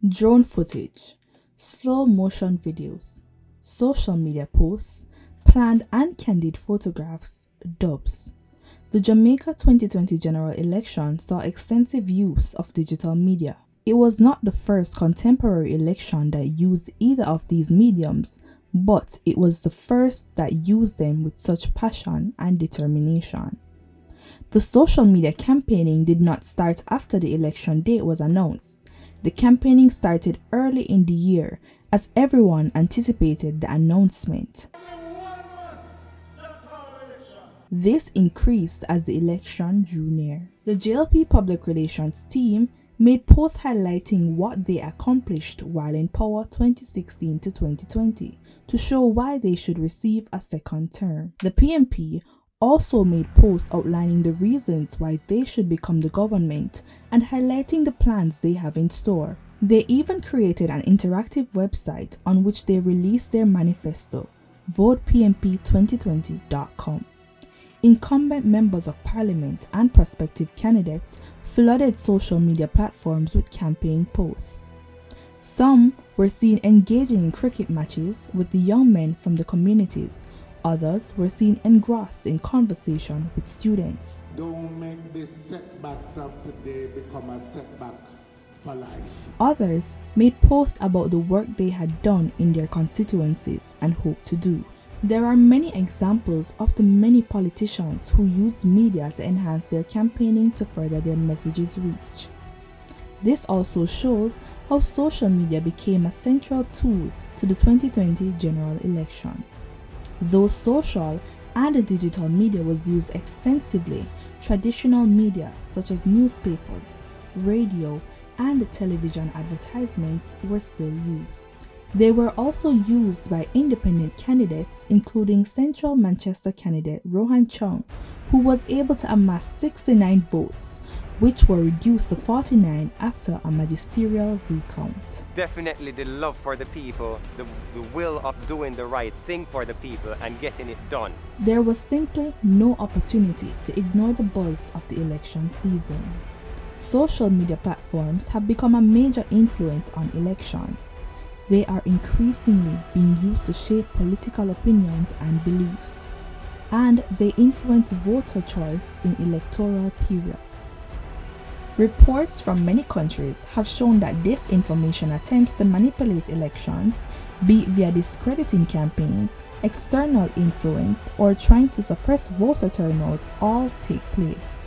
drone footage, slow motion videos, social media posts, planned and candid photographs, dubs. The Jamaica 2020 general election saw extensive use of digital media. It was not the first contemporary election that used either of these mediums, but it was the first that used them with such passion and determination. The social media campaigning did not start after the election date was announced. The campaigning started early in the year as everyone anticipated the announcement. This increased as the election drew near. The JLP Public Relations team made posts highlighting what they accomplished while in power 2016 to 2020 to show why they should receive a second term. The PMP also made posts outlining the reasons why they should become the government and highlighting the plans they have in store. They even created an interactive website on which they released their manifesto, votepmp2020.com. Incumbent members of parliament and prospective candidates flooded social media platforms with campaign posts. Some were seen engaging in cricket matches with the young men from the communities. Others were seen engrossed in conversation with students. Don't make the setbacks of today become a setback for life. Others made posts about the work they had done in their constituencies and hoped to do. There are many examples of the many politicians who used media to enhance their campaigning to further their messages' reach. This also shows how social media became a central tool to the 2020 general election. Though social and digital media was used extensively, traditional media such as newspapers, radio, and television advertisements were still used. They were also used by independent candidates, including Central Manchester candidate Rohan Chung, who was able to amass 69 votes, which were reduced to 49 after a magisterial recount. Definitely the love for the people, the will of doing the right thing for the people and getting it done. There was simply no opportunity to ignore the buzz of the election season. Social media platforms have become a major influence on elections. They are increasingly being used to shape political opinions and beliefs, and they influence voter choice in electoral periods. Reports from many countries have shown that disinformation attempts to manipulate elections, be it via discrediting campaigns, external influence, or trying to suppress voter turnout, all take place.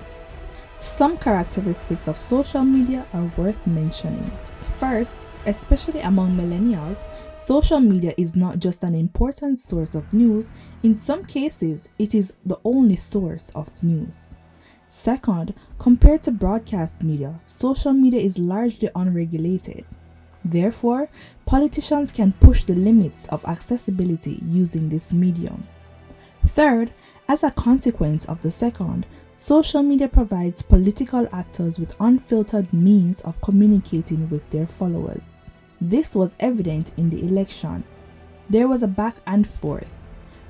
Some characteristics of social media are worth mentioning. First, especially among millennials, social media is not just an important source of news, in some cases, it is the only source of news. Second, compared to broadcast media, social media is largely unregulated. Therefore, politicians can push the limits of accessibility using this medium. Third, as a consequence of the second, social media provides political actors with unfiltered means of communicating with their followers. This was evident in the election. There was a back and forth,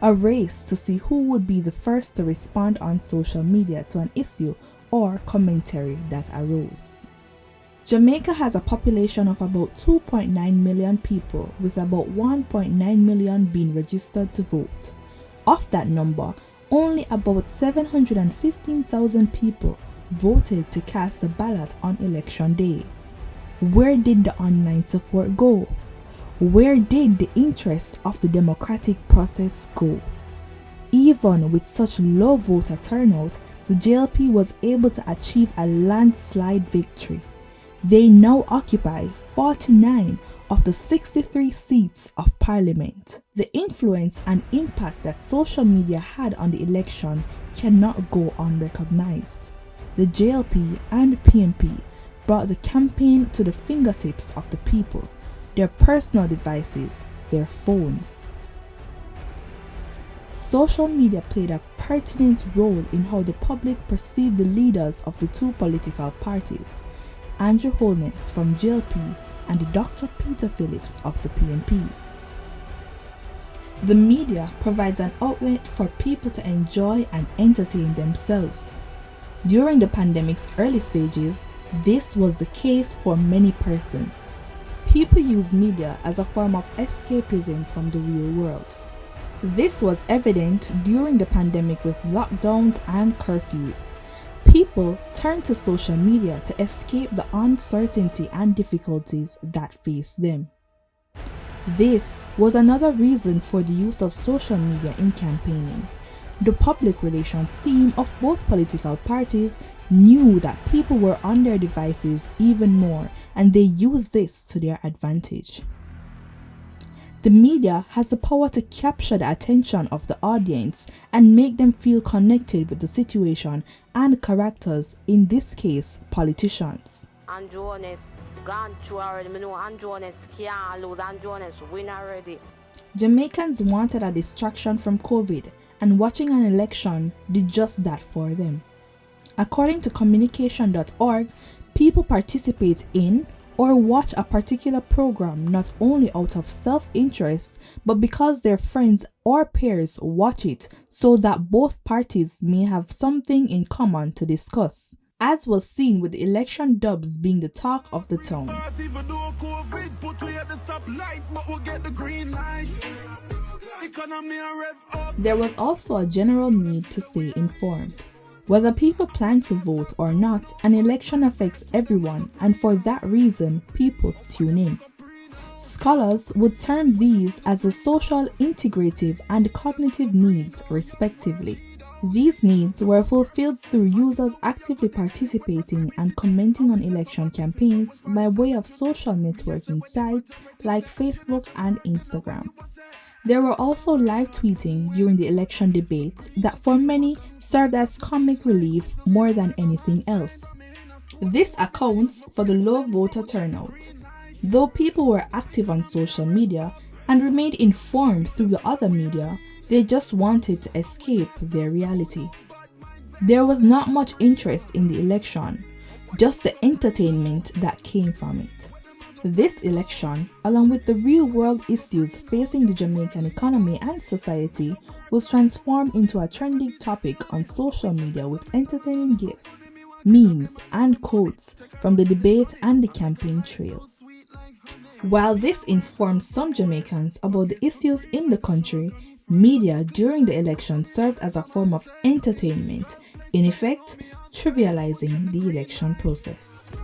a race to see who would be the first to respond on social media to an issue or commentary that arose. Jamaica has a population of about 2.9 million people, with about 1.9 million being registered to vote. Of that number, only about 715,000 people voted to cast a ballot on election day. Where did the online support go? Where did the interest of the democratic process go? Even with such low voter turnout, the JLP was able to achieve a landslide victory. They now occupy 49 of the 63 seats of parliament. The influence and impact that social media had on the election cannot go unrecognized. The JLP and PMP brought the campaign to the fingertips of the people, their personal devices, their phones. Social media played a pertinent role in how the public perceived the leaders of the two political parties, Andrew Holness from JLP and Dr. Peter Phillips of the PMP. The media provides an outlet for people to enjoy and entertain themselves. During the pandemic's early stages, this was the case for many persons. People use media as a form of escapism from the real world. This was evident during the pandemic with lockdowns and curfews. People turned to social media to escape the uncertainty and difficulties that faced them. This was another reason for the use of social media in campaigning. The public relations team of both political parties knew that people were on their devices even more, and they used this to their advantage. The media has the power to capture the attention of the audience and make them feel connected with the situation and characters, in this case, politicians. Andrew Honest gone through already. I know Andrew Honest can't lose. Andrew Honest win already. Jamaicans wanted a distraction from COVID, and watching an election did just that for them. According to communication.org, people participate in or watch a particular program not only out of self-interest, but because their friends or peers watch it so that both parties may have something in common to discuss, as was seen with the election dubs being the talk of the town. There was also a general need to stay informed. Whether people plan to vote or not, an election affects everyone, and for that reason, people tune in. Scholars would term these as the social, integrative, and cognitive needs, respectively. These needs were fulfilled through users actively participating and commenting on election campaigns by way of social networking sites like Facebook and Instagram. There were also live tweeting during the election debates that for many served as comic relief more than anything else. This accounts for the low voter turnout. Though people were active on social media and remained informed through the other media, they just wanted to escape their reality. There was not much interest in the election, just the entertainment that came from it. This election, along with the real-world issues facing the Jamaican economy and society, was transformed into a trending topic on social media with entertaining gifs, memes, and quotes from the debate and the campaign trail. While this informed some Jamaicans about the issues in the country, media during the election served as a form of entertainment, in effect, trivializing the election process.